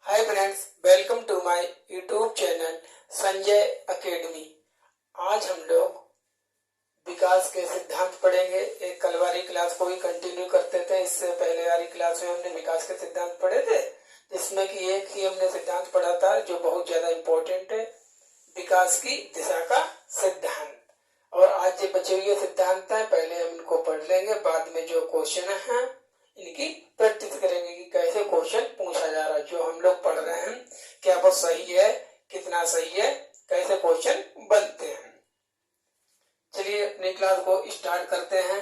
Hi friends, welcome to my YouTube channel Sanjay Academy. आज हम लोग विकास के सिद्धांत पढ़ेंगे। एक कल वाली क्लास को ही कंटिन्यू करते थे। इससे पहले वाली क्लास में हमने विकास के सिद्धांत पढ़े थे, जिसमें कि एक ही हमने सिद्धांत पढ़ा था जो बहुत ज्यादा इम्पोर्टेंट है, विकास की दिशा का सिद्धांत। और आज जो बचे हुए सिद्धांत है पहले हम इनको पढ़ लेंगे, बाद में जो क्वेश्चन है इनकी प्रैक्टिस करेंगे कि कैसे क्वेश्चन पूछा जा रहा है। जो हम लोग पढ़ रहे हैं क्या वो सही है, कितना सही है, कैसे क्वेश्चन बनते हैं। चलिए अपनी क्लास को स्टार्ट करते हैं।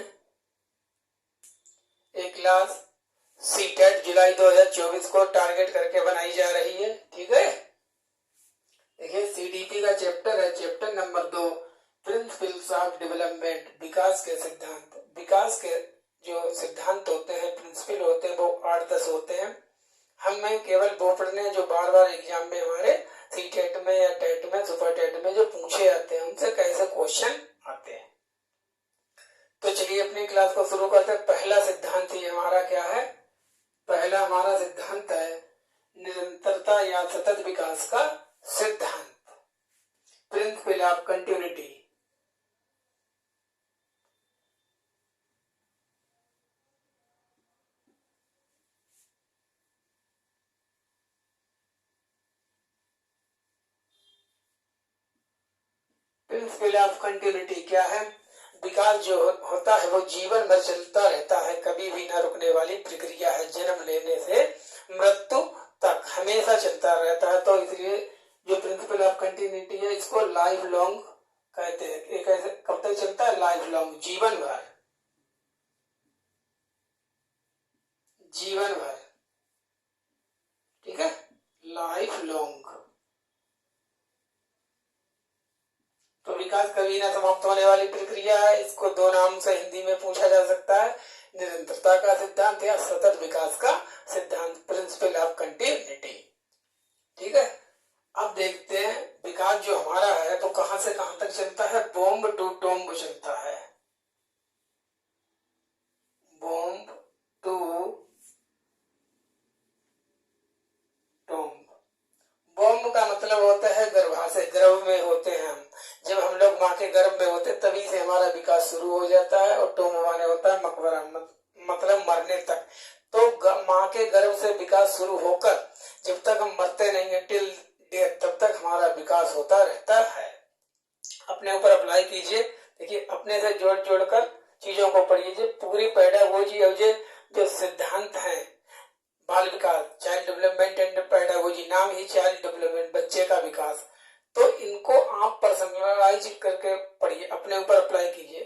एक क्लास सीटेट जुलाई 2024 को टारगेट करके बनाई जा रही है, ठीक है। देखिए सीडीपी का चैप्टर है, chapter number 2, principles of development, विकास के सिद्धांत। विकास के जो सिद्धांत होते हैं, प्रिंसिपल होते हैं, वो 8-10 होते हैं। हमें केवल वो पढ़ने हैं जो बार बार एग्जाम में हमारे सीटेट में या टेट में, सुपर टेट में जो पूछे जाते हैं, उनसे कैसे क्वेश्चन आते हैं। तो चलिए अपनी क्लास को शुरू करते हैं। पहला सिद्धांत ही हमारा क्या है? पहला हमारा सिद्धांत है निरंतरता या सतत विकास का सिद्धांत, principle of continuity. Principle of continuity क्या है? विकास जो होता है वो जीवन भर चलता रहता है, कभी भी न रुकने वाली प्रक्रिया है। जन्म लेने से मृत्यु तक हमेशा चलता रहता है। तो इसलिए जो प्रिंसिपल ऑफ कंटिन्यूटी है इसको लाइफ लॉन्ग कहते हैं। एक ऐसे कब तक चलता है? लाइफ लॉन्ग, जीवन भर, जीवन भर, ठीक है, लाइफ लॉन्ग। तो विकास कभी न समाप्त होने वाली प्रक्रिया है। इसको दो नाम से हिंदी में पूछा जा सकता है, निरंतरता का सिद्धांत या सतत विकास का सिद्धांत, प्रिंसिपल ऑफ कंटिन्यूटी, ठीक है। अब देखते हैं विकास जो हमारा है तो कहां से कहां तक चलता है? बॉम्ब टू टॉम्ब चलता है। Bomb to tomb. बॉम्ब का मतलब होता है गर्भाशय, गर्भ में होते हैं हम। जब हम लोग माँ के गर्भ में होते तभी से हमारा विकास शुरू हो जाता है। और टॉम्ब माने होता है मकबरा, मतलब मरने तक। तो माँ के गर्भ से विकास शुरू होकर जब तक हम मरते नहीं है, टिल डेथ, तब तक हमारा विकास होता रहता है। अपने ऊपर अप्लाई कीजिए। देखिए अपने से जोड़ जोड़कर चीजों को पढ़िए। पूरी पेडागोजी और जो सिद्धांत है बाल विकास, चाइल्ड डेवलपमेंट एंड पेडागोजी, नाम ही चाइल्ड डेवलपमेंट, बच्चे का विकास, तो इनको आप पर्सनलाइज करके पढ़िए, अपने ऊपर अप्लाई कीजिए।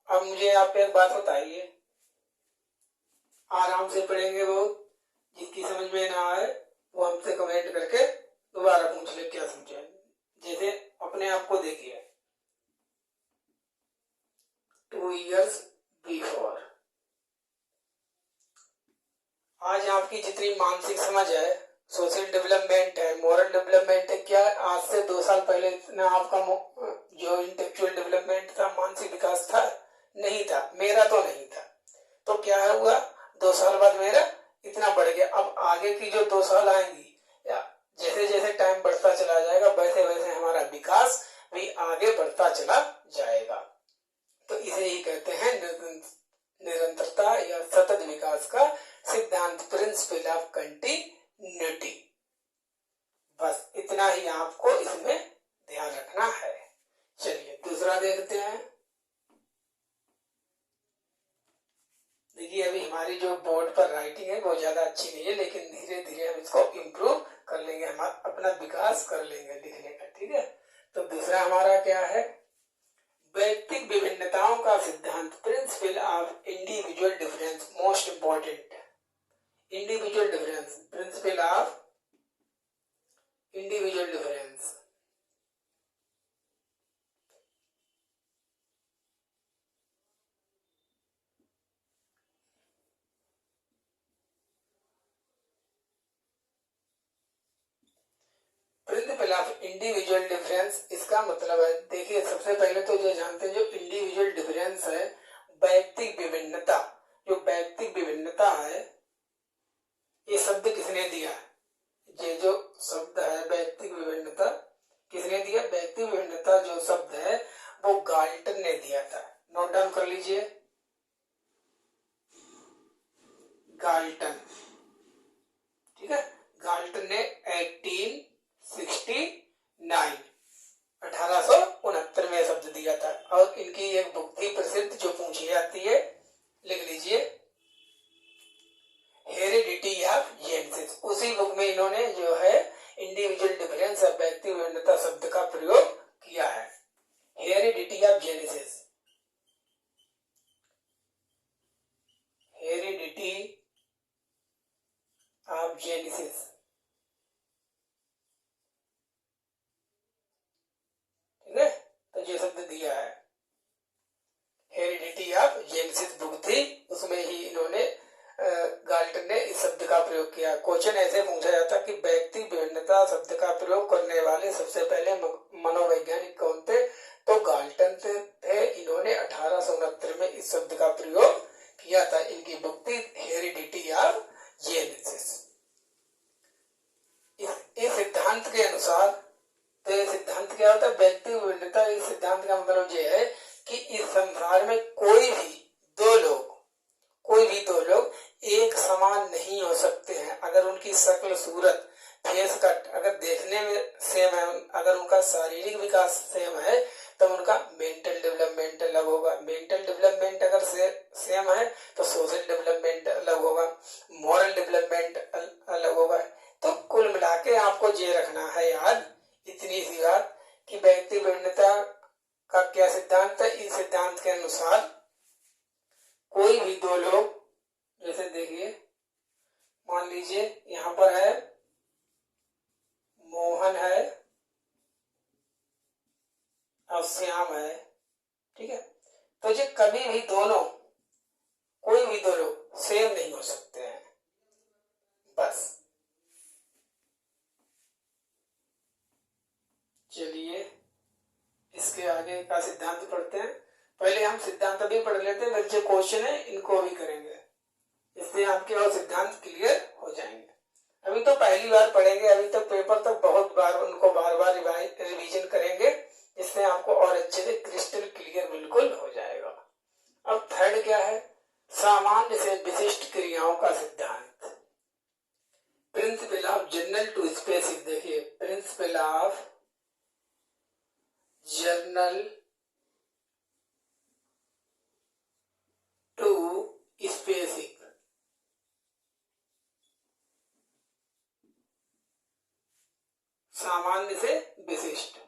अब मुझे आप एक बात बताइए, आराम से पढ़ेंगे वो, जिसकी समझ में ना आए वो हमसे कमेंट करके दोबारा पूछ ले क्या समझे। जैसे अपने आप को देखिए, 2 years बिफोर। आज आपकी जितनी मानसिक समझ है, सोशल डेवलपमेंट है, मोरल डेवलपमेंट है, क्या आज से 2 साल पहले इतना आपका जो इंटेलेक्चुअल डेवलपमेंट था, मानसिक विकास था? नहीं था। मेरा तो नहीं था। तो क्या हुआ? 2 साल बाद मेरा इतना बढ़ गया। अब आगे की जो 2 साल आएंगी, या जैसे जैसे टाइम बढ़ता चला जाएगा वैसे वैसे हमारा विकास भी आगे बढ़ता चला जाएगा। तो इसे ही कहते हैं निरंतरता या सतत विकास का सिद्धांत, प्रिंसिपल ऑफ कंटिन्यूटी। बस इतना ही आपको इसमें ध्यान रखना है। चलिए दूसरा देखते हैं। देखिए अभी हमारी जो बोर्ड पर राइटिंग है वो ज्यादा अच्छी नहीं है, लेकिन धीरे धीरे हम इसको इम्प्रूव कर लेंगे, हम अपना विकास कर लेंगे लिखने का, ठीक है। तो दूसरा हमारा क्या है? व्यक्तिक विभिन्नताओं का सिद्धांत, principle of individual difference, most important. Individual difference, principle of individual difference. Principle of individual difference, इसका मतलब है, देखिए सबसे पहले तो जो जानते हैं जो इंडिविजुअल डिफरेंस है, व्यक्तिक विभिन्नता। जो व्यक्तिक विभिन्नता है ये शब्द किसने दिया? ये जो डाउन कर लीजिए, गाल्टन, ठीक है। गाल्टन ने 1869 में शब्द दिया था। और इनकी एक बुक थी प्रसिद्ध जो पूछी जाती है, लिख लीजिए, हेरिडिटी ऑफ जेनेसिस। उसी बुक में इन्होंने जो है इंडिविजुअल डिफरेंस ऑफ व्यक्ति भिन्नता शब्द का प्रयोग किया है। Heredity of genesis, heredity of genesis, ठीक है। तो जो शब्द दिया है हेरिडिटी ऑफ जेनेसिस बुक थी, उसमें ही इन्होंने गाल्टन ने इस शब्द का प्रयोग किया। क्वेश्चन ऐसे पूछा जाता कि व्यक्ति भिन्नता शब्द का प्रयोग करने वाले सबसे पहले मनोवैज्ञानिक कौन थे, तो गाल्टन थे। इन्होंने 1869 में इस शब्द का प्रयोग किया था। इनकी बुक थी हेरिडिटी ऑफ जेनेसिस। इस सिद्धांत के अनुसार, तो ये सिद्धांत क्या होता है, व्यक्ति भिन्नता। इस सिद्धांत का मतलब ये है कि इस संसार में कोई भी दो लोग एक समान नहीं हो सकते हैं। अगर उनकी शक्ल, सूरत, फेस कट अगर देखने में सेम है, अगर उनका शारीरिक विकास सेम है, तो उनका मेंटल डेवलपमेंट अलग होगा। मेंटल डेवलपमेंट अगर सेम है तो सोशल डेवलपमेंट अलग होगा, मॉरल डेवलपमेंट अलग होगा। तो कुल मिला के आपको ये रखना है याद, इतनी सी बात, कि व्यक्ति भिन्नता का क्या सिद्धांत है। इस सिद्धांत के अनुसार कोई भी दो लोग, जैसे देखिए, मान लीजिए यहाँ पर है मोहन है और श्याम है, ठीक है। तो ये कभी भी कोई भी दो लोग सेम नहीं हो सकते हैं, बस। चलिए इसके आगे का सिद्धांत पढ़ते हैं। पहले हम सिद्धांत भी पढ़ लेते हैं, जो क्वेश्चन है इनको भी करेंगे, इससे आपके और सिद्धांत क्लियर हो जाएंगे। अभी तो पहली बार पढ़ेंगे, अभी तक पेपर तक बहुत बार उनको बार बार रिवीजन करेंगे, इससे आपको और अच्छे से क्रिस्टल क्लियर बिल्कुल हो जाएगा। अब थर्ड क्या है, सामान्य से विशिष्ट क्रियाओं का सिद्धांत, principle of general to specific. देखिए, principle of general to specific, सामान्य से विशिष्ट।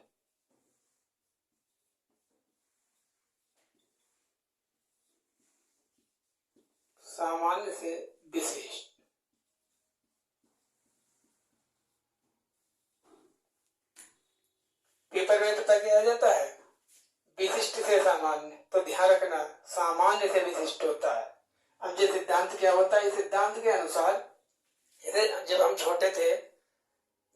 सामान्य से विशिष्ट, पेपर में पता क्या आ जाता है, विशिष्ट से सामान्य। तो ध्यान रखना, सामान्य से विशिष्ट होता है। अब ये सिद्धांत क्या होता है, इस सिद्धांत के अनुसार जब हम छोटे थे,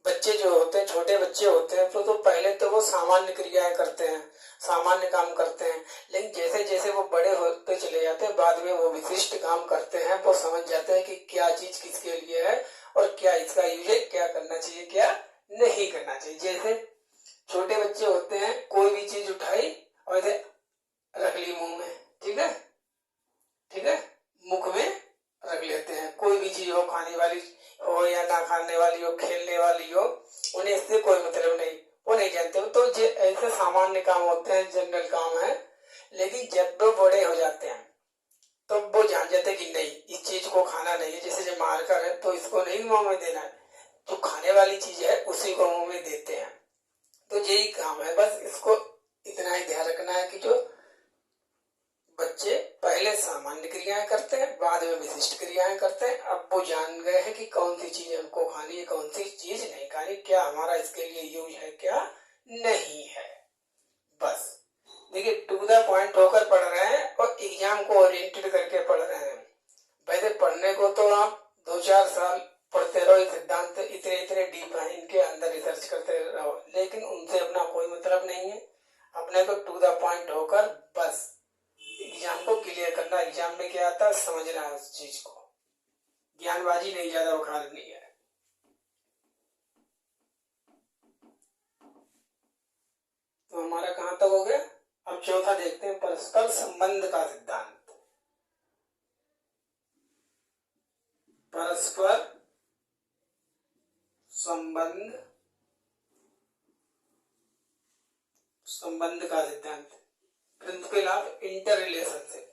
बच्चे जो होते हैं, छोटे बच्चे होते हैं, तो पहले तो वो सामान्य क्रियाएं करते हैं, सामान्य काम करते हैं। लेकिन जैसे जैसे वो बड़े होते चले जाते हैं, बाद में वो विशिष्ट काम करते हैं। वो समझ जाते हैं कि क्या चीज किसके लिए है और क्या इसका यूज है, क्या करना चाहिए, क्या नहीं करना चाहिए। जैसे छोटे बच्चे होते हैं, कोई भी चीज उठाई और इसे रख ली मुंह में, ठीक है, ठीक है, मुख में रख लेते हैं। कोई भी चीज हो, खाने वाली हो या ना खाने वाली हो, खेलने वाली हो, उन्हें इससे कोई मतलब नहीं, वो नहीं जानते। तो ये ऐसे सामान्य काम होते हैं, जनरल काम है। लेकिन जब वो बड़े हो जाते हैं तो वो जान जाते हैं कि नहीं, इस चीज को खाना नहीं है। जैसे जब मार कर है तो इसको नहीं मुंह में देना है, जो खाने वाली चीज है उसी को मुंह में देते हैं। तो यही काम है, बस इसको इतना ही ध्यान रखना है कि जो बच्चे पहले सामान्य क्रियाएं करते हैं, बाद में विशिष्ट क्रियाएं करते हैं। अब वो जान गए हैं कि कौन सी चीज हमको खानी है, कौन सी चीज नहीं खानी, क्या हमारा इसके लिए यूज है, क्या नहीं है। बस देखिए, टू द पॉइंट होकर पढ़ रहे हैं और एग्जाम को ओरिएंटेड करके पढ़ रहे हैं। वैसे पढ़ने को तो आप 2-4 साल पढ़ते रहो, सिद्धांत इतने इतने डीप है, इनके अंदर रिसर्च करते रहो, लेकिन उनसे अपना कोई मतलब नहीं है। अपने को टू द पॉइंट होकर बस एग्जाम को क्लियर करना। एग्जाम में क्या आता है, समझना है उस चीज को, ज्ञानबाजी नहीं ज्यादा उखाड़नी है। तो हमारा कहाँ तक हो गया, अब चौथा देखते हैं, परस्पर संबंध का सिद्धांत। परस्पर संबंध का सिद्धांत, principle of inter relationship.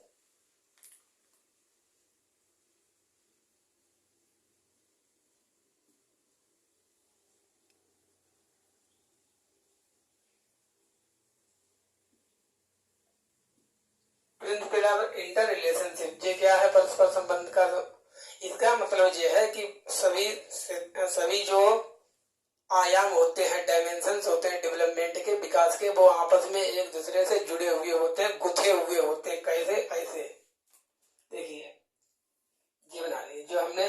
Principle of inter relationship ये क्या है? परस्पर संबंध का इसका मतलब ये है कि सभी जो आयाम होते हैं, डायमेंशंस होते हैं डेवलपमेंट के, विकास के, वो आपस में एक दूसरे से जुड़े हुए होते हैं, गुथे हुए होते हैं। कैसे? ऐसे देखिए, ये बना लीजिए जो हमने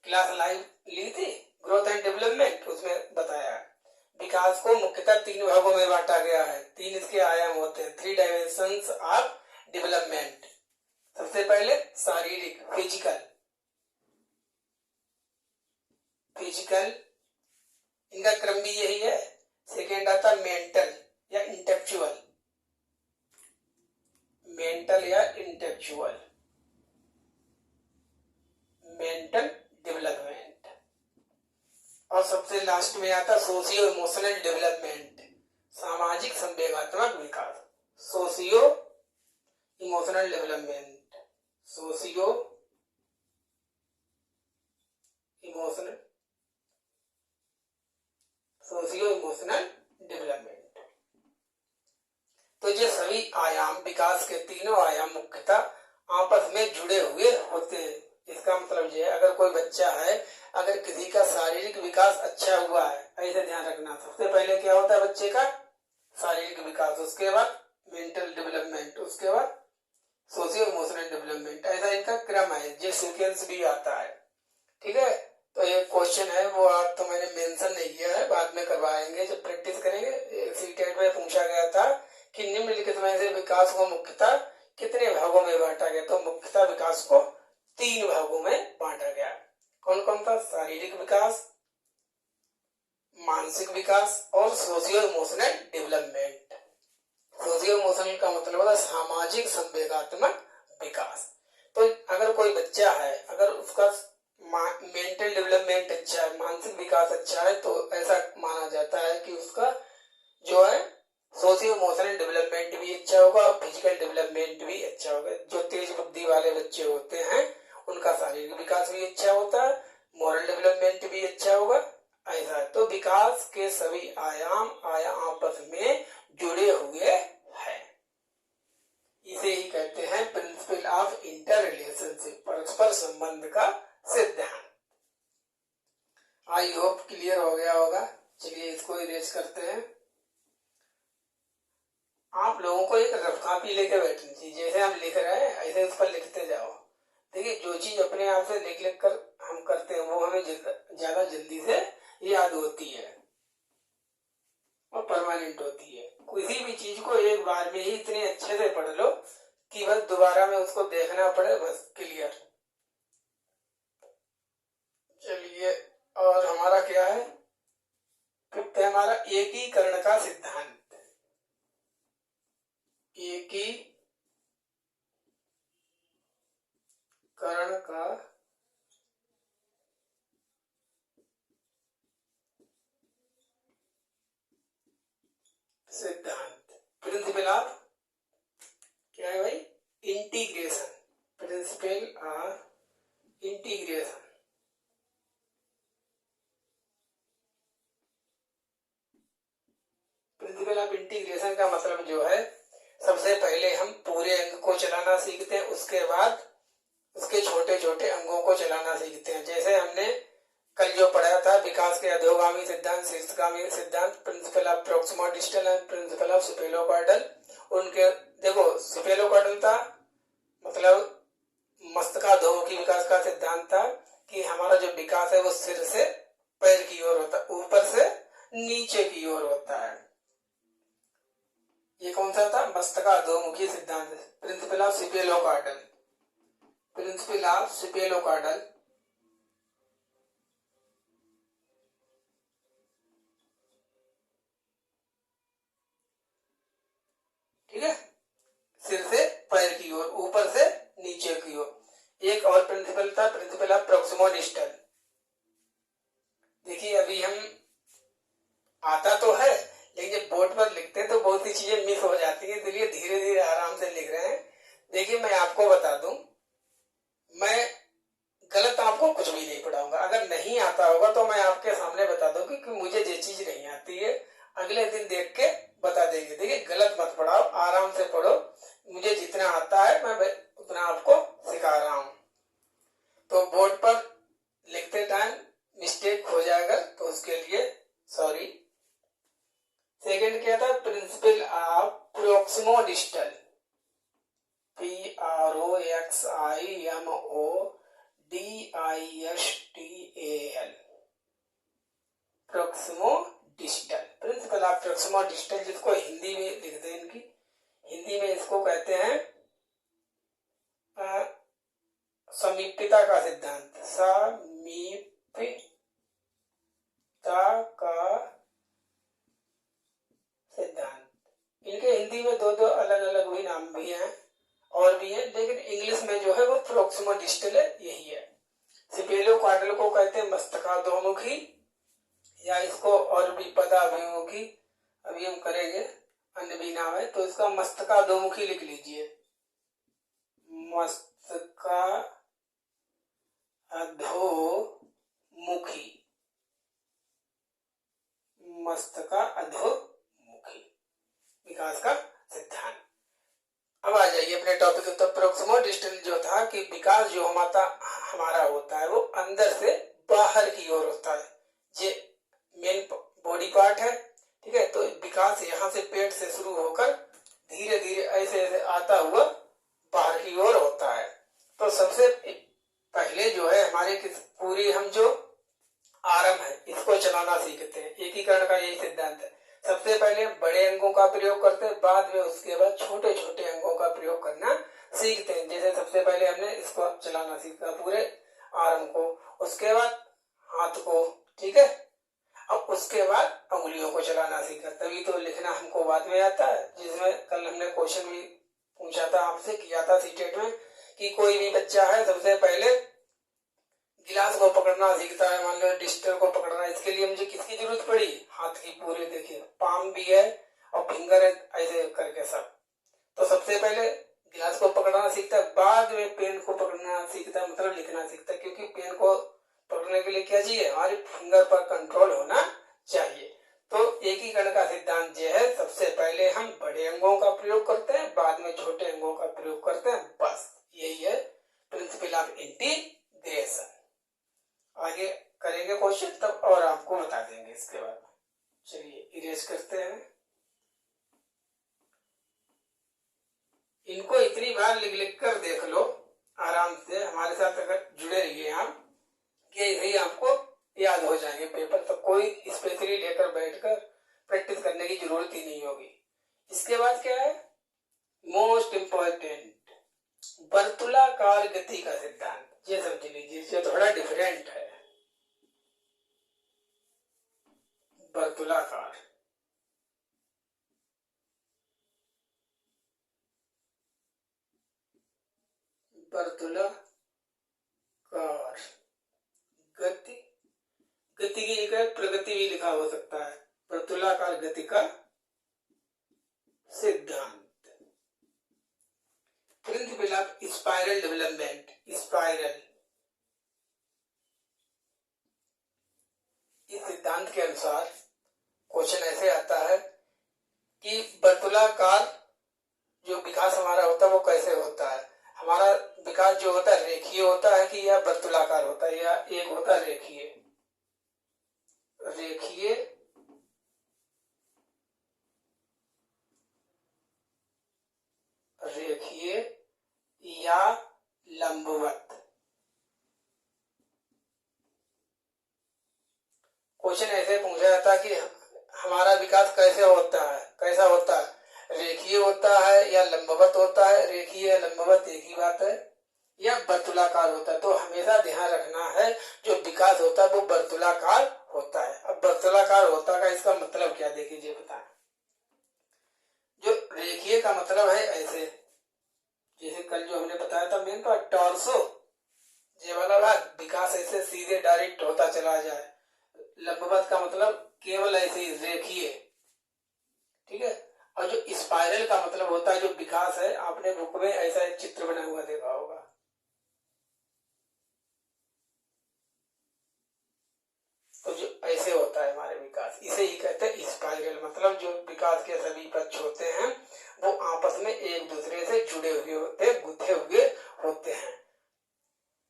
क्लास लाइव ली थी, ग्रोथ एंड डेवलपमेंट, उसमें बताया विकास को मुख्यतः 3 भागों में बांटा गया है। 3 इसके आयाम होते हैं, 3 डायमेंशंस ऑफ डेवलपमेंट। सबसे पहले शारीरिक, फिजिकल, इनका क्रम भी यही है। सेकेंड आता मेंटल या इंटेलेक्चुअल, मेंटल डेवलपमेंट, और सबसे लास्ट में आता सोशियो इमोशनल डेवलपमेंट, सामाजिक संवेगात्मक विकास। Socio emotional development, socio emotional development. तो ये सभी आयाम, विकास के तीनों आयाम मुख्यतः आपस में जुड़े हुए होते हैं। इसका मतलब ये है, अगर कोई बच्चा है, अगर किसी का शारीरिक विकास अच्छा हुआ है, ऐसे ध्यान रखना, सबसे पहले क्या होता है बच्चे का? शारीरिक विकास, उसके बाद मेंटल डेवलपमेंट, उसके बाद सोशियो इमोशनल डेवलपमेंट। ऐसा इनका क्रम है, ये सीक्वेंस भी आता है। ठीक है, तो ये क्वेश्चन है वो आप तो मैंने मेंशन नहीं किया है, बाद में करवाएंगे जब प्रैक्टिस करेंगे। सीटेट में पूछा गया था कि निम्नलिखित में से विकास को मुख्यतः कितने भागों में बांटा गया? तो मुख्यतः विकास को 3 भागों में बांटा गया। कौन कौन था? शारीरिक विकास, मानसिक विकास और socio emotional development. Socio emotional का मतलब होता है सामाजिक संवेगात्मक विकास। तो अगर कोई बच्चा है, अगर उसका मेंटल डेवलपमेंट अच्छा है, मानसिक विकास अच्छा है, तो ऐसा माना जाता है कि उसका जो है सोशियो इमोशनल डेवलपमेंट भी अच्छा होगा और फिजिकल डेवलपमेंट भी अच्छा होगा। जो तेज बुद्धि वाले बच्चे होते हैं उनका शारीरिक विकास भी अच्छा होता है, मोरल डेवलपमेंट भी अच्छा होगा। ऐसा है, तो विकास के सभी आयाम आपस में जुड़े हुए हैं। इसे ही कहते हैं प्रिंसिपल ऑफ इंटर रिलेशनशिप, परस्पर संबंध का सिद्धांत। आई होप क्लियर हो गया होगा। चलिए इसको इरेज करते हैं। आप लोगों को एक रफ कॉपी लेके बैठनी चाहिए, जैसे हम लिख रहे हैं ऐसे उस पर लिखते जाओ। देखिए, जो चीज अपने आप से लिख लिख कर हम करते हैं वो हमें ज्यादा जल्दी से याद होती है और परमानेंट होती है। किसी भी चीज को एक बार में ही इतने अच्छे से पढ़ लो कि बस दोबारा में उसको देखना पड़े, बस क्लियर। चलिए, और हमारा क्या है? फिफ्थ है हमारा एकीकरण का सिद्धांत। एकीकरण का सिद्धांत, प्रिंसिपल ऑफ क्या है भाई? Integration, principle of integration. Principle of integration का मतलब जो है, सबसे पहले हम पूरे अंग को चलाना सीखते हैं, उसके बाद उसके छोटे छोटे अंगों को चलाना सीखते हैं। जैसे हमने कल जो पढ़ा था, विकास के अधोगामी सिद्धांत, शीर्षगामी सिद्धांत, principle of proximal distal and principle of cephalocaudal. उनके देखो, सुपेलोकॉर्डल था मतलब मस्तकाधोमुखी विकास का सिद्धांत था कि हमारा जो विकास है वो सिर से पैर की ओर होता है, ऊपर से नीचे की ओर होता है। ये कौन सा था? मस्तकाधोमुखी सिद्धांत, प्रिंसिपल ऑफ सुपेलोकॉर्डल, प्रिंसिपल ऑफ सुपेलोकॉर्डल। प्रोक्सिमोडिस्टल। देखिए अभी हम आता तो है लेकिन जब बोर्ड पर लिखते हैं तो बहुत सी चीजें मिस हो जाती हैं, इसलिए धीरे धीरे आराम से लिख रहे हैं। देखिए मैं आपको बता दूं, मैं गलत आपको कुछ भी नहीं पढ़ाऊंगा। अगर नहीं आता होगा तो मैं आपके सामने बता दूंगी कि मुझे ये चीज नहीं आती है, अगले दिन देख के बता देंगे। देखिए गलत मत पढ़ाओ, आराम से पढ़ो। मुझे जितना आता है मैं उतना आपको सिखा रहा हूं। तो बोर्ड पर लिखते टाइम मिस्टेक हो जाएगा तो उसके लिए सॉरी। सेकंड क्या था, principle of proximodistal, PROXIMODISTAL, proximodistal, principle of proximodistal, जिसको हिंदी में लिखते हैं, इनकी हिंदी में इसको कहते हैं समीपता का सिद्धांत, समीपता का सिद्धांत। इनके हिंदी में दो दो अलग अलग भी नाम भी हैं और भी है, लेकिन इंग्लिश में जो है वो प्रोक्सिमोडिस्टल है, यही है। सिपेलो क्वाड्रल को कहते हैं मस्तकाधोमुखी, या इसको और भी पदाभिमुखी, अभी हम करेंगे, अन्य भी नाम है। तो इसका मस्तकाधोमुखी लिख लीजिए, मस्तकाधोमुखी, मस्तकाधोमुखी विकास का सिद्धांत। अब आ जाइए अपने टॉपिक। तो प्रोक्सिमोडिस्टल जो था कि विकास जो हमारा होता है वो अंदर से बाहर की ओर होता है। ये मेन बॉडी पार्ट है, ठीक है। तो विकास यहाँ से पेट से शुरू होकर धीरे धीरे ऐसे ऐसे आता हुआ बाहर की ओर होता है। तो सबसे पहले जो है हमारे पूरी हम जो आरंभ है इसको चलाना सीखते हैं। एकीकरण का यही सिद्धांत है। सबसे पहले बड़े अंगों का प्रयोग करते हैं, बाद में उसके बाद छोटे छोटे अंगों का प्रयोग करना सीखते हैं। जैसे सबसे पहले हमने इसको चलाना सीखा पूरे आरंभ को, उसके बाद हाथ को, ठीक है। अब उसके बाद उंगलियों को चलाना सीखा, तभी तो लिखना हमको बाद में आता है। जिसमें कल हमने क्वेश्चन भी पूछा था आपसे, किया था सीटेट में, कि कोई भी बच्चा है सबसे पहले गिलास को पकड़ना सीखता है, मान लो डिस्टर को पकड़ना, इसके लिए मुझे किसकी जरूरत पड़ी, हाथ की। पूरे देखिए पाम भी है और फिंगर है, ऐसे करके सब। तो सबसे पहले गिलास को पकड़ना सीखता है, बाद में पेन को पकड़ना सीखता है, मतलब लिखना सीखता है। क्योंकि पेन को पकड़ने के लिए क्या चाहिए, हमारी फिंगर पर कंट्रोल होना चाहिए। तो एकीकरण का सिद्धांत ये है, सबसे पहले हम बड़े अंगों का प्रयोग करते हैं, बाद में छोटे अंगों का प्रयोग करते हैं, बस यही है प्रिंसिपल ऑफ इंटीग्रेशन। आगे करेंगे क्वेश्चन तब और आपको बता देंगे इसके बाद। चलिए इरेज करते हैं इनको। इतनी बार लिख लिख कर देख लो आराम से, हमारे साथ अगर जुड़े रहिए आप, कि यही आपको याद हो जाएंगे पेपर। तो कोई स्पेशली लेकर बैठकर प्रैक्टिस करने की जरूरत ही नहीं होगी। इसके बाद क्या है, मोस्ट इंपॉर्टेंट, वर्तुलाकार गति का सिद्धांत। ये समझ लीजिए, ये थोड़ा डिफरेंट है। वर्तुलाकार, वर्तुलाकार गति, गति की एक प्रगति भी लिखा हो सकता है। वर्तुलाकार गति का सिद्धांत, principle of spiral development, spiral. इस सिद्धांत के अनुसार क्वेश्चन ऐसे आता है कि वर्तुलाकार जो विकास हमारा होता है वो कैसे होता है। हमारा विकास जो होता है रेखीय होता है कि या वर्तुलाकार होता है, या एक होता है रेखीय, रेखीय रेखीय या लंबवत। क्वेश्चन ऐसे पूछा जाता है कि हमारा विकास कैसे होता है, कैसा होता है, रेखीय होता है या लंबवत होता है। रेखीय या लंबवत एक ही बात है, या वर्तुलाकार होता है। तो हमेशा ध्यान रखना है जो विकास होता है वो वर्तुलाकार होता है। अब वर्तुलाकार होता है इसका मतलब क्या, देखिए बताएं। जो रेखीय का मतलब है ऐसे, जैसे कल जो हमने बताया था मेन तो टॉर्सो, ये वाला भाग विकास ऐसे से सीधे डायरेक्ट होता चला जाए। लंबवत का मतलब केवल ऐसे ही रेखीय, ठीक है। और जो स्पाइरल का मतलब होता है जो विकास है, आपने बुक में ऐसा एक चित्र बना हुआ देखा होगा। तो जो ऐसे होता है हमारे विकास, इसे ही कहते हैं स्पाइरल। मतलब जो विकास के सभी पक्ष होते हैं वो आपस में एक दूसरे से जुड़े हुए होते हैं, गुथे हुए होते हैं।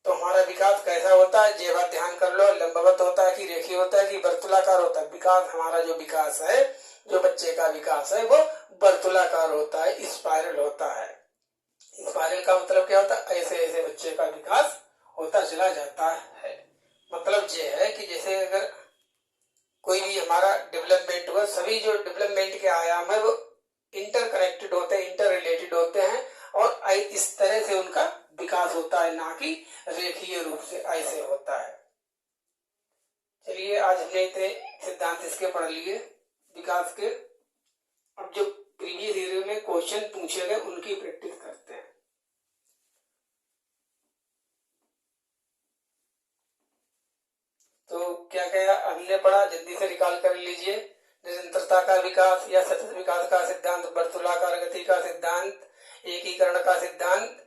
तो हमारा विकास कैसा होता है, ये बात ध्यान कर लो। लंबवत होता है कि रेखीय होता है कि वर्तुलाकार होता है। विकास, हमारा जो विकास है, जो बच्चे का विकास है, वो वर्तुलाकार होता है, स्पाइरल होता है। स्पाइरल का मतलब क्या होता है, ऐसे ऐसे बच्चे का विकास होता चला जाता है। मतलब ये है कि जैसे अगर कोई भी हमारा डेवलपमेंट हुआ, सभी जो डेवलपमेंट के आयाम है वो इंटरकनेक्टेड होते हैं, इंटर रिलेटेड होते हैं, और इस तरह से उनका विकास होता है, ना कि रेखीय रूप से ऐसे होता है। चलिए आज हमने इतने सिद्धांत इसके पढ़ लिए विकास के। अब जो प्रीवियस ईयर में क्वेश्चन पूछे गए उनकी प्रैक्टिस करते हैं। तो क्या क्या हमने पढ़ा, जल्दी से रिकॉल कर लीजिए। निरंतरता का विकास या सतत विकास का सिद्धांत, वर्तुलाकार गति का सिद्धांत, एकीकरण का सिद्धांत,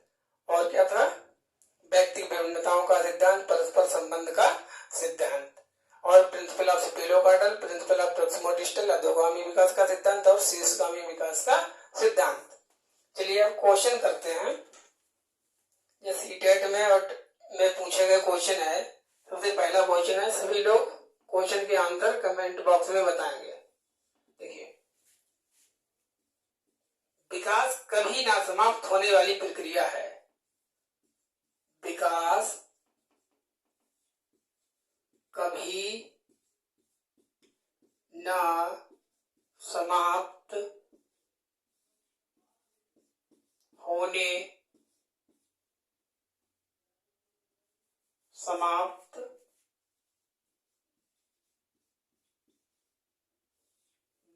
और क्या था, व्यक्तिगत भिन्नताओं का सिद्धांत, परस्पर संबंध का सिद्धांत, और प्रिंसिपल ऑफ स्पेलोकार्डल, प्रिंसिपल ऑफ प्रॉक्सिमोडिस्टल, अधोगामी विकास का सिद्धांत और शीर्षगामी विकास का सिद्धांत। चलिए अब क्वेश्चन करते हैं। ये सीटेट में और में पूछे गए क्वेश्चन है। सबसे पहला क्वेश्चन है, सभी लोग क्वेश्चन के आंसर कमेंट बॉक्स में बताएंगे। देखिए, विकास कभी ना समाप्त होने वाली प्रक्रिया है। विकास कभी ना समाप्त होने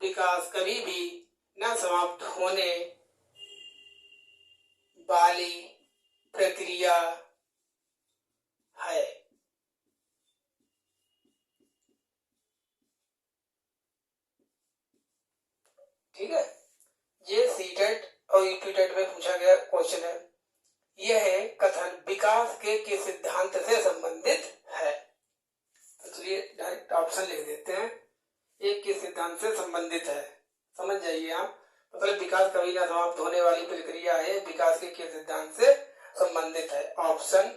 विकास कभी भी न समाप्त होने वाली प्रक्रिया है। ठीक है, ये सीटेट और यूपीटेट में पूछा गया क्वेश्चन है। यह कथन विकास के किस सिद्धांत से संबंधित है। तो चलिए डायरेक्ट ऑप्शन लिख देते हैं, एक किस सिद्धांत से संबंधित है, समझ जाइए आप। मतलब विकास कभी ना समाप्त होने वाली प्रक्रिया है, विकास के किस सिद्धांत से संबंधित है। ऑप्शन,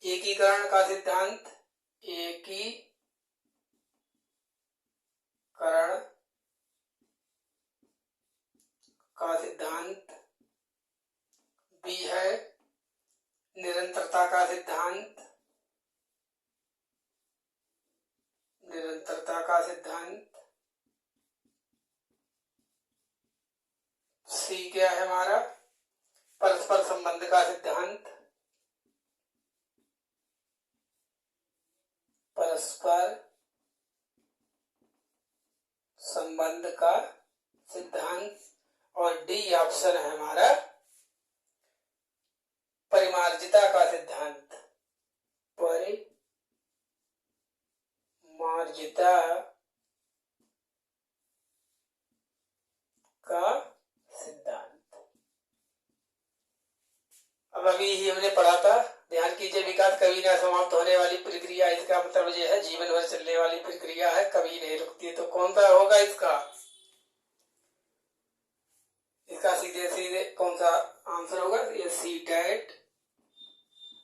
एकीकरण का सिद्धांत, एकीकरण का सिद्धांत। बी है निरंतरता का सिद्धांत, निरंतरता का सिद्धांत। सी क्या है हमारा, परस्पर संबंध का सिद्धांत, परस्पर संबंध का सिद्धांत। और डी ऑप्शन है हमारा परिमार्जिता का सिद्धांत, परिमार्जिता का सिद्धांत। अब अभी ही हमने पढ़ा था, ध्यान कीजिए, विकास कभी ना समाप्त होने वाली प्रक्रिया, इसका मतलब ये है जीवन भर चलने वाली प्रक्रिया है, कभी नहीं रुकती। तो कौन सा होगा इसका, इसका सीधे सीधे कौन सा आंसर होगा, ये सी टेट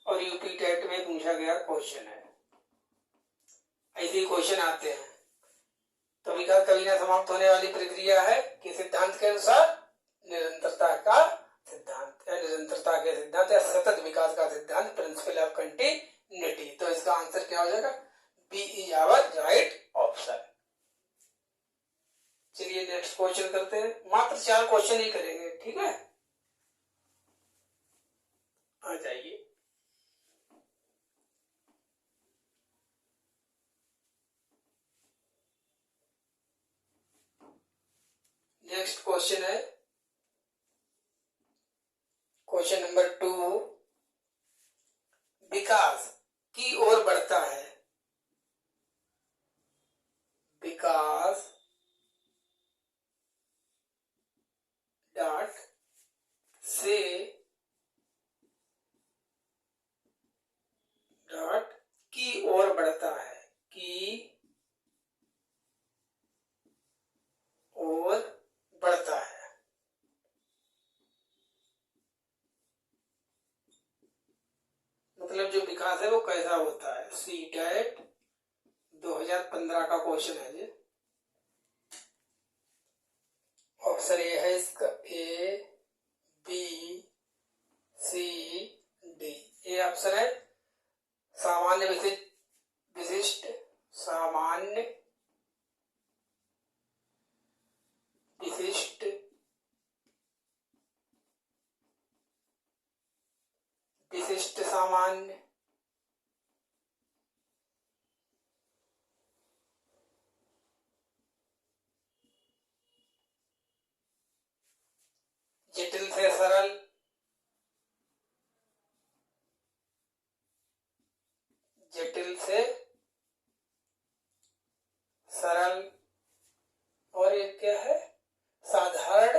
और यूपी टेट में पूछा गया क्वेश्चन है। ऐसे क्वेश्चन आते हैं। तो विकास कभी ना समाप्त होने वाली प्रक्रिया है कि सिद्धांत के अनुसार निरंतरता का सिद्धांत या निरंतरता के सिद्धांत या सतत विकास का सिद्धांत, प्रिंसिपल ऑफ कंटिन्यूटी। तो इसका आंसर क्या हो जाएगा, B is our right option. चलिए नेक्स्ट क्वेश्चन करते हैं, मात्र 4 क्वेश्चन ही करेंगे, ठीक है। आ जाइए, नेक्स्ट क्वेश्चन है क्वेश्चन नंबर 2। विकास की ओर बढ़ता है, विकास डॉट से डॉट की ओर बढ़ता है, की ओर बढ़ता है। मतलब जो विकास है वो कैसा होता है, सी टेट 2015 का क्वेश्चन है जी। ऑप्शन ए है इसका, ए बी सी डी। ये ऑप्शन है सामान्य विशिष्ट, सामान्य विशिष्ट, विशिष्ट सामान्य, जटिल से सरल, जटिल से सरल, और एक क्या है, साधारण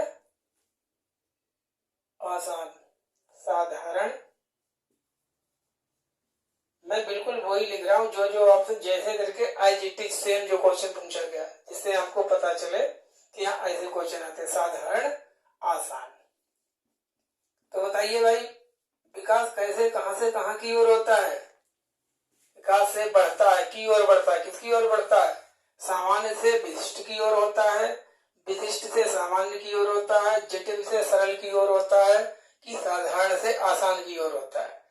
आसान। साधारण, मैं बिल्कुल वही लिख रहा हूं जो जो ऑप्शन जैसे करके आईजीटी सेम जो क्वेश्चन पूछा गया, जिससे आपको पता चले कि यहाँ ऐसे क्वेश्चन आते हैं, साधारण आसान। तो बताइए भाई, विकास कैसे कहां से कहां की ओर होता है? विकास से बढ़ता है, की ओर बढ़ता है, किसकी ओर बढ़ता है? सामान्य से विशिष्ट की ओर होता है, विशिष्ट से सामान्य की ओर होता है, जटिल से सरल की ओर होता है, कि साधारण से आसान की ओर होता है।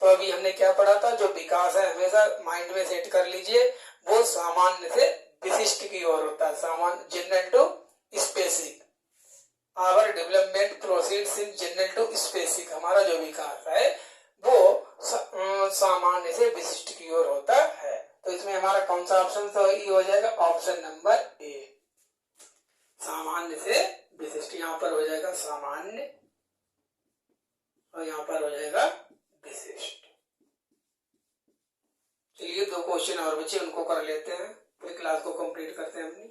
तो अभी हमने क्या पढ़ा था, जो विकास है हमेशा माइंड में सेट कर लीजिए, वो सामान्य से विशिष्ट की ओर होता है, सामान्य, general to specific. Our development proceeds in general to specific. हमारा जो विकास है वो सामान्य से विशिष्ट की ओर होता है। तो इसमें हमारा कौन सा ऑप्शन सही हो जाएगा? ऑप्शन नंबर ए, सामान्य से विशिष्ट। यहाँ पर हो जाएगा सामान्य और यहाँ पर हो जाएगा विशिष्ट। चलिए 2 क्वेश्चन और बचे, उनको कर लेते हैं, फिर क्लास को कंप्लीट करते हैं अपनी।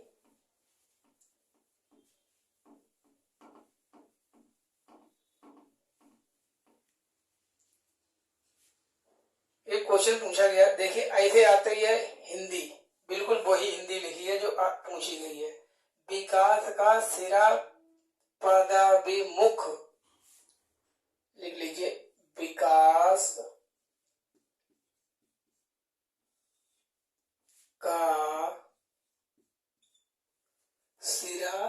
एक क्वेश्चन पूछा गया, देखिए ऐसे आते ही है हिंदी, बिल्कुल वही हिंदी लिखी है जो पूछी गई है। विकास का सिरा पदाभिमुख, लिख लीजिए, विकास का सिरा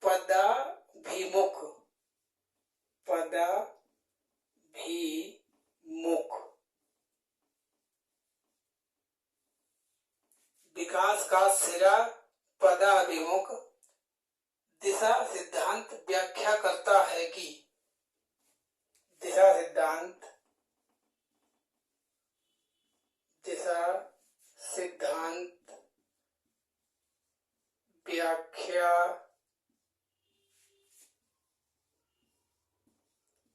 पदाभिमुख, पदाभिमुख। विकास का सिरा पदाभिमुख दिशा सिद्धांत व्याख्या करता है कि, दिशा सिद्धांत, दिशा सिद्धांत व्याख्या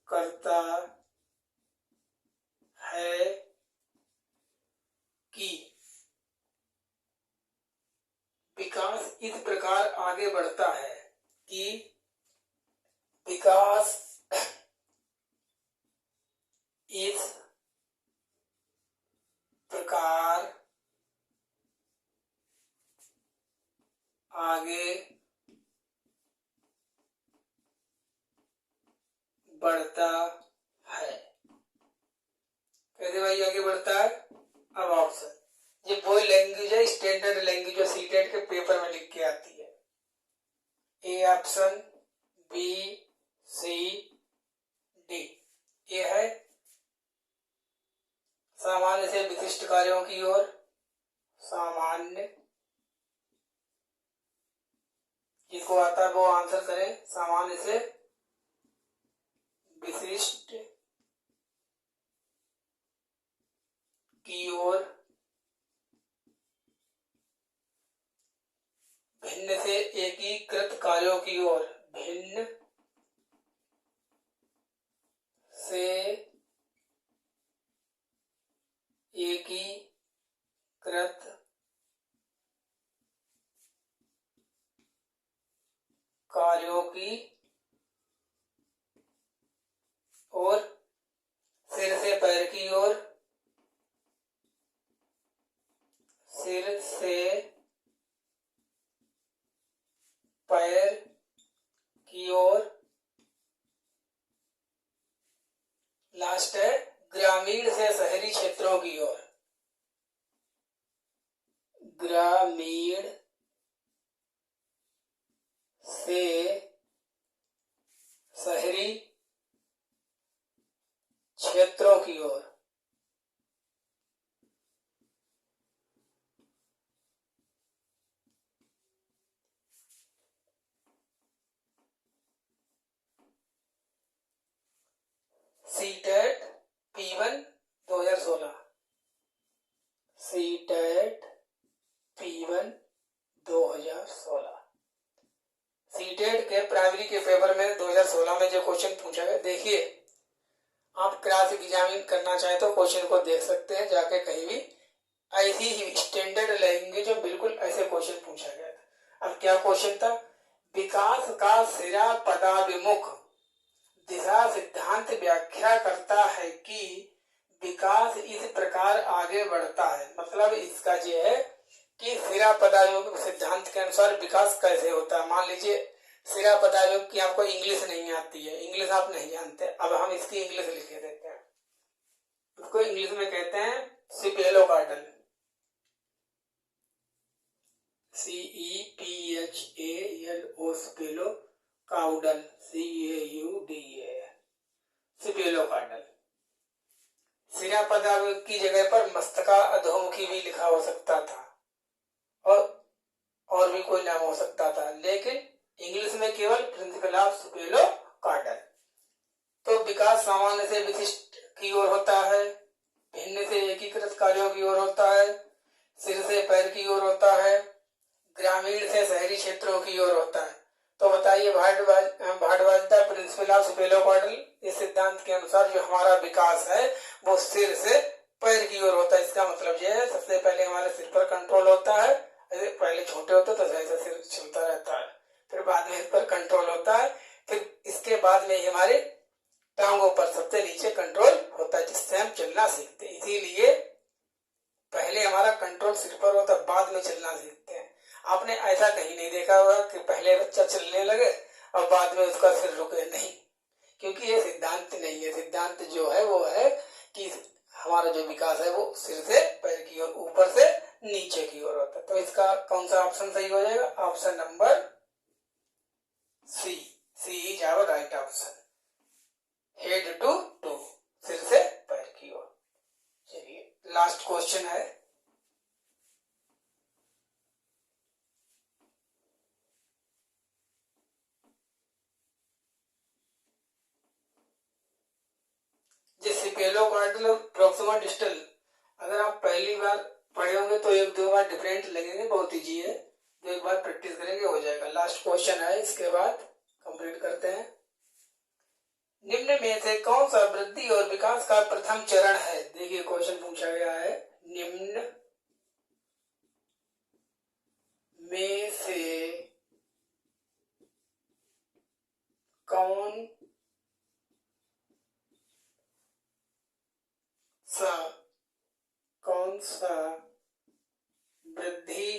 करता है कि विकास इस प्रकार आगे बढ़ता है, कि विकास इस प्रकार आगे बढ़ता है। कैसे भाई आगे बढ़ता है? अब ऑप्शन, ये वही लैंग्वेज है, स्टैंडर्ड लैंग्वेज जो सीटेट के पेपर में लिख के आती है। A option, B, C, D. ये है सामान्य से विशिष्ट कार्यों की ओर, सामान्य, जिसको आता है वो आंसर करें, सामान्य से विशिष्ट की ओर, भिन्न से एकीकृत कार्यों की ओर, भिन्न की ओर, सिर से पैर की ओर, सिर से पैर की ओर। लास्ट है ग्रामीण से शहरी क्षेत्रों की ओर, ग्रामीण से शहरी क्षेत्रों की ओर। CTET P1 2016, CTET P1 2016। CTET के प्राइमरी के पेपर में 2016 में जो क्वेश्चन पूछा गया, देखिए आप क्रॉस एग्जामिन करना चाहे तो क्वेश्चन को देख सकते हैं जाके कहीं भी। ऐसी ही स्टैंडर्ड लैंग्वेज में बिल्कुल ऐसे क्वेश्चन पूछा गया था। अब क्या क्वेश्चन था, विकास का सिरा पदाभिमुख दिशा सिद्धांत व्याख्या करता है कि विकास इस प्रकार आगे बढ़ता है। मतलब इसका ये है कि सिरा पदाभिमुख सिद्धांत के अनुसार विकास कैसे होता है। मान लीजिए सिरा पदाभिमुख की आपको इंग्लिश नहीं आती है, इंग्लिश आप नहीं जानते, अब हम इसकी इंग्लिश लिखे देते हैं। उसको इंग्लिश में कहते हैं सिपेलोकार्डल, CEPHALO स्पेलो काउडल, CAUDA, सिपेलोकार्डल। सिरा पदाभिमुख की जगह पर मस्तका अधोमुखी भी लिखा हो सकता था और भी कोई नाम हो सकता था, लेकिन इंग्लिश में केवल प्रिंसिपल ऑफ सिपेलोकार्डल। तो विकास सामान्य से विशिष्ट की ओर होता है, भिन्न से एकीकृत कार्यों की ओर होता है, सिर से पैर की ओर होता है, ग्रामीण से शहरी क्षेत्रों की ओर होता है। तो बताइए भारद्वाज प्रिंसिपल ऑफ सिपेलोकार्डल, इस सिद्धांत के अनुसार जो हमारा विकास है वो सिर से पैर की ओर होता है। इसका मतलब यह है सबसे पहले हमारे सिर पर कंट्रोल होता है, पहले छोटे होते तो ऐसा सिर चलता रहता है, फिर बाद में इस पर कंट्रोल होता है, फिर इसके बाद में हमारे टांगों पर सबसे नीचे कंट्रोल होता है जिससे हम चलना सीखते हैं। इसीलिए पहले हमारा कंट्रोल सिर पर होता है, बाद में चलना सीखते हैं। आपने ऐसा कहीं नहीं देखा होगा कि पहले बच्चा चलने लगे और बाद में उसका सिर रुके, नहीं, क्योंकि ये सिद्धांत नहीं है। सिद्धांत जो है वो है कि हमारा जो विकास है वो सिर से पैर की ओर, ऊपर से नीचे की ओर होता है। तो इसका कौन सा ऑप्शन सही हो जाएगा, option number C, C is our right option, head to toe, सिर से पैर की ओर। चलिए लास्ट क्वेश्चन है, सिपेलोकार्डल और प्रॉक्सिमा डिस्टल अगर आप पहली बार पढ़े होंगे तो एक दो बार डिफरेंट लगेंगे, बहुत ईजी है, तो एक बार प्रैक्टिस करेंगे हो जाएगा। लास्ट क्वेश्चन है, इसके बाद कंप्लीट करते हैं। निम्न में से कौन सा वृद्धि और विकास का प्रथम चरण है। देखिए क्वेश्चन पूछा गया है, निम्न में से कौन सा वृद्धि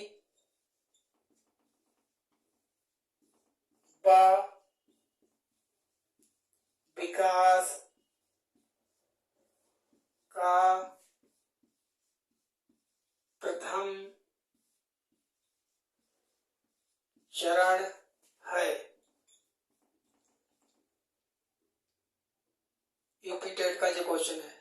व विकास का प्रथम चरण है। यूपी टेट का जो क्वेश्चन है,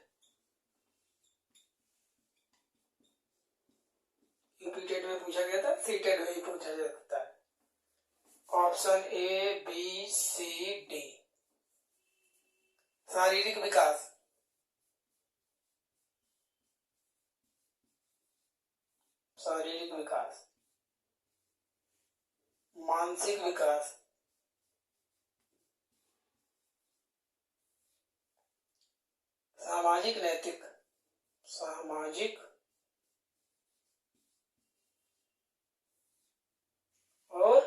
यूपी टेट में पूछा गया था, सी टेट में भी पूछा जा सकता है। Option A B C D. शारीरिक विकास, शारीरिक विकास, मानसिक विकास, सामाजिक नैतिक, सामाजिक और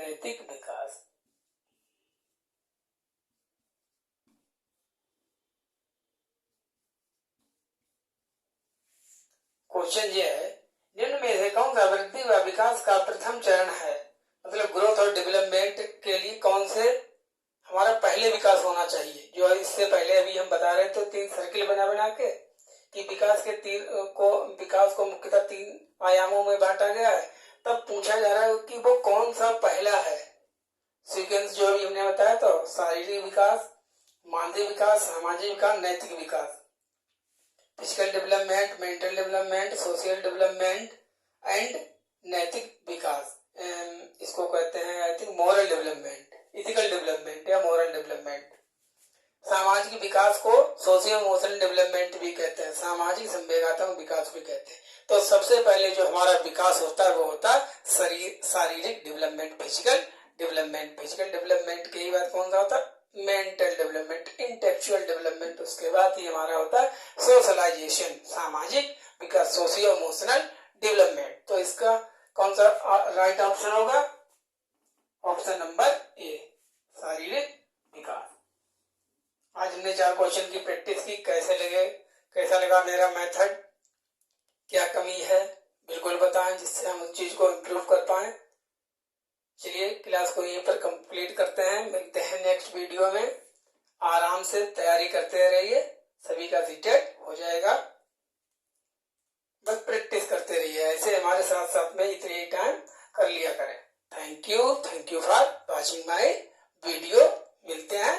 नैतिक विकास। क्वेश्चन ये है, निम्न में से कौन सा वृद्धि व विकास का प्रथम चरण है? मतलब ग्रोथ और डेवलपमेंट के लिए कौन से हमारा पहले विकास होना चाहिए? जो इससे पहले अभी हम बता रहे थे 3 सर्किल बना के कि विकास को मुख्यतः 3 आयामों में बांटा गया है। तब पूछा जा रहा है कि वो कौन सा पहला है सीक्वेंस जो अभी हमने बताया, तो शारीरिक विकास, मानसिक विकास, सामाजिक विकास, नैतिक विकास, physical development, mental development, social development and नैतिक विकास। इसको कहते हैं I think moral development, ethical development या मॉरल डेवलपमेंट। सामाजिक विकास को सोशियो इमोशनल डेवलपमेंट भी कहते हैं, सामाजिक संवेगात्मक विकास भी कहते हैं। तो सबसे पहले जो हमारा विकास होता है वो होता है शारीरिक development, physical development. Physical development के बाद कौन सा होता है? Mental development, intellectual development. उसके बाद ही हमारा होता है सोशलाइजेशन, सामाजिक विकास, सोशियो इमोशनल डेवलपमेंट। तो इसका कौन सा राइट ऑप्शन होगा? ऑप्शन नंबर ए, शारीरिक विकास। आज हमने 4 क्वेश्चन की प्रैक्टिस की। कैसा लगा मेरा मेथड? क्या कमी है बिल्कुल बताएं, जिससे हम उस चीज को इम्प्रूव कर पाए। चलिए क्लास को यहीं पर कंप्लीट करते हैं, मिलते हैं नेक्स्ट वीडियो में। आराम से तैयारी करते रहिए, सभी का सीटेट हो जाएगा। बस प्रैक्टिस करते रहिए, ऐसे हमारे साथ साथ में इतने टाइम कर लिया करें। Thank you for watching my video. मिलते हैं